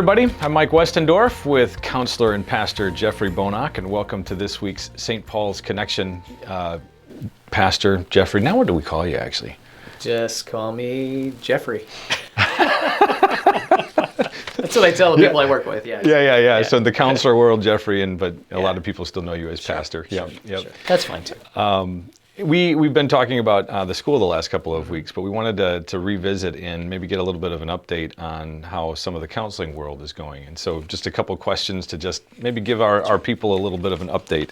everybody. I'm Mike Westendorf with counselor and pastor Jeffrey Bonock, and welcome to this week's St. Paul's Connection. Pastor Jeffrey, now what do we call you actually? Just call me Jeffrey. That's what I tell the people I work with. Yeah. So in the counselor world, Jeffrey, but a lot of people still know you as pastor. Sure. Yep. That's fine too. We've been talking about the school the last couple of weeks, but we wanted to revisit and maybe get a little bit of an update on how some of the counseling world is going. And so just a couple questions to just maybe give our people a little bit of an update.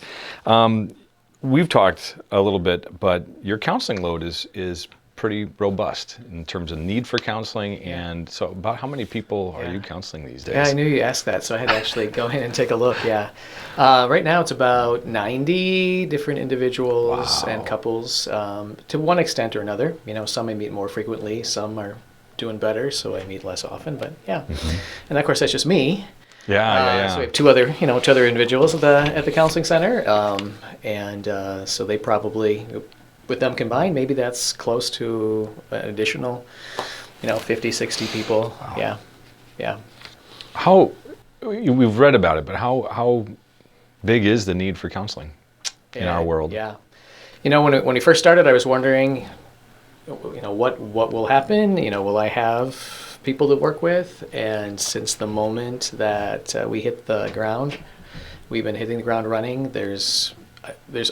We've talked a little bit, but your counseling load is pretty robust in terms of need for counseling. And so about how many people are you counseling these days? Yeah, I knew you asked that, so I had to actually go in and take a look. Right now it's about 90 different individuals and couples to one extent or another. You know, some I meet more frequently, some are doing better, so I meet less often, but And of course that's just me. Yeah. So we have two other individuals at the counseling center, so they probably, with them combined, maybe that's close to an additional, 50, 60 people. Wow. Yeah. We've read about it, but how big is the need for counseling in our world? Yeah. When we first started, I was wondering, what will happen? Will I have people to work with? And since the moment that we hit the ground, we've been hitting the ground running. There's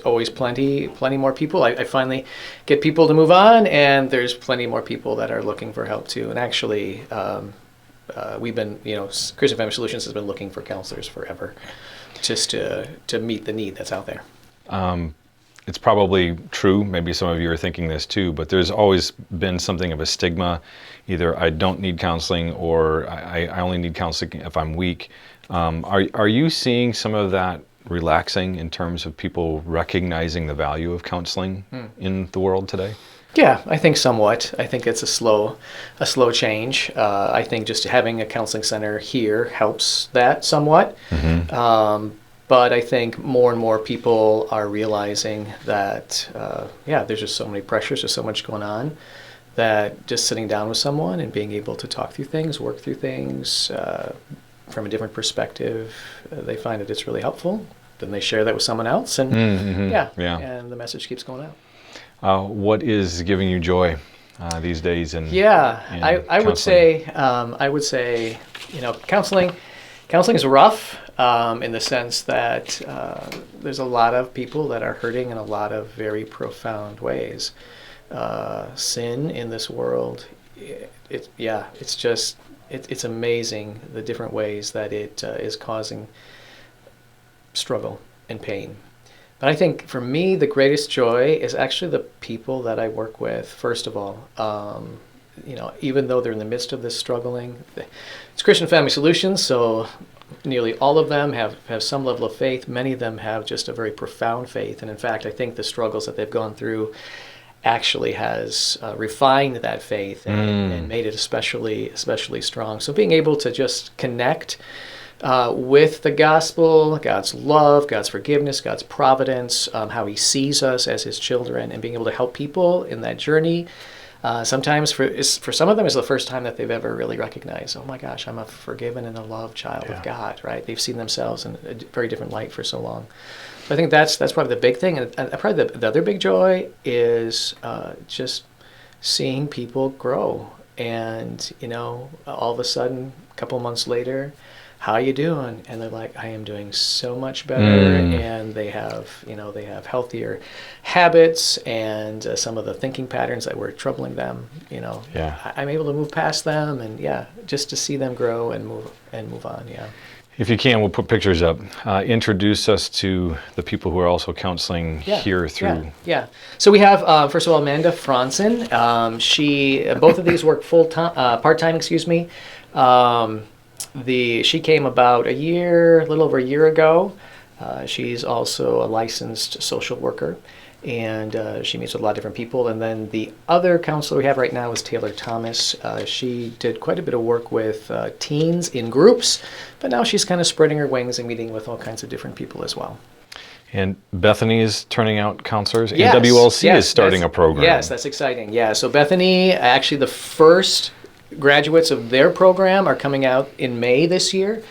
always plenty more people. I finally get people to move on, and there's plenty more people that are looking for help too. And actually, we've been, Christian Family Solutions has been looking for counselors forever, just to meet the need that's out there. It's probably true, maybe some of you are thinking this too, but there's always been something of a stigma. Either I don't need counseling or I only need counseling if I'm weak. Are you seeing some of that relaxing in terms of people recognizing the value of counseling in the world today? Yeah, I think somewhat. I think it's a slow change. I think just having a counseling center here helps that somewhat. But I think more and more people are realizing that, there's just so many pressures, there's so much going on, that just sitting down with someone and being able to talk through things, work through things from a different perspective, they find that it's really helpful. Then they share that with someone else, and and the message keeps going out. What is giving you joy these days? I would say, counseling is rough in the sense that there's a lot of people that are hurting in a lot of very profound ways. Sin in this world, it's amazing the different ways that it is causing struggle and pain. But I think for me, the greatest joy is actually the people that I work with, first of all. Even though they're in the midst of this struggling, it's Christian Family Solutions, so nearly all of them have some level of faith. Many of them have just a very profound faith. And in fact, I think the struggles that they've gone through actually has refined that faith and made it especially strong. So being able to just connect with the gospel, God's love, God's forgiveness, God's providence, how he sees us as his children, and being able to help people in that journey. Sometimes for some of them, it's the first time that they've ever really recognized, oh my gosh, I'm a forgiven and a loved child of God, right? They've seen themselves in a very different light for so long. So I think that's probably the big thing. And probably the other big joy is just seeing people grow. And, all of a sudden, a couple months later, how you doing? And they're like, I am doing so much better. And they have healthier habits and some of the thinking patterns that were troubling them, I'm able to move past them, and just to see them grow and move on. If you can, we'll put pictures up. Introduce us to the people who are also counseling here through. So we have, first of all, Amanda Franzen. Both of these work part-time, She came about a little over a year ago. She's also a licensed social worker, and she meets with a lot of different people. And then the other counselor we have right now is Taylor Thomas. She did quite a bit of work with teens in groups, but now she's kind of spreading her wings and meeting with all kinds of different people as well. And Bethany is turning out counselors, and WLC is starting a program. Yes, that's exciting. Yeah, so Bethany, actually the first graduates of their program are coming out in May this year.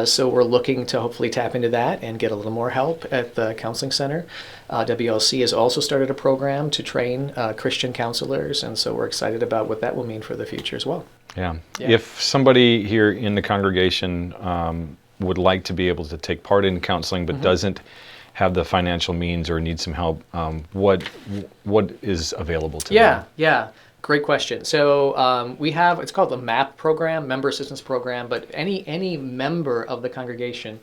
So we're looking to hopefully tap into that and get a little more help at the counseling center. WLC has also started a program to train Christian counselors, and so we're excited about what that will mean for the future as well. Yeah. Yeah. If somebody here in the congregation would like to be able to take part in counseling but doesn't have the financial means or needs some help, what is available to them? Yeah. Great question. So we have, it's called the MAP program, Member Assistance Program, but any member of the congregation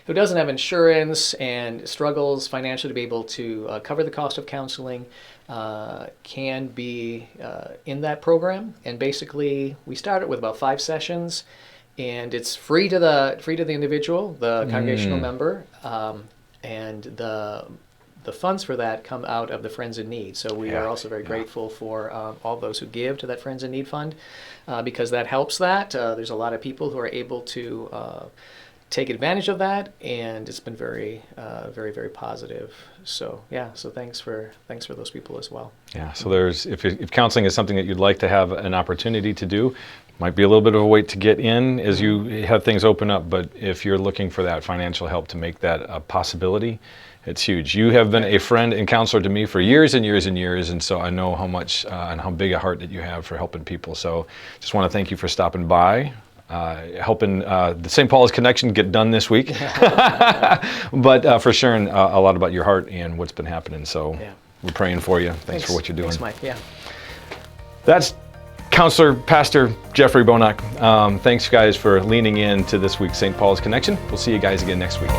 who doesn't have insurance and struggles financially to be able to cover the cost of counseling can be in that program. And basically, we started with about 5 sessions, and it's free to the individual, the congregational member, and the funds for that come out of the Friends in Need. So we are also very grateful for all those who give to that Friends in Need fund because that helps that. There's a lot of people who are able to take advantage of that, and it's been very, very positive. So so thanks for those people as well. Yeah. So there's if counseling is something that you'd like to have an opportunity to do, might be a little bit of a wait to get in as you have things open up. But if you're looking for that financial help to make that a possibility, it's huge. You have been a friend and counselor to me for years and years and years, and so I know how much and how big a heart that you have for helping people. So just want to thank you for stopping by, helping the St. Paul's Connection get done this week, but for sharing a lot about your heart and what's been happening. So we're praying for you. Thanks for what you're doing. Thanks, Mike. Yeah. That's Counselor Pastor Jeffrey Bonack. Thanks, guys, for leaning in to this week's St. Paul's Connection. We'll see you guys again next week.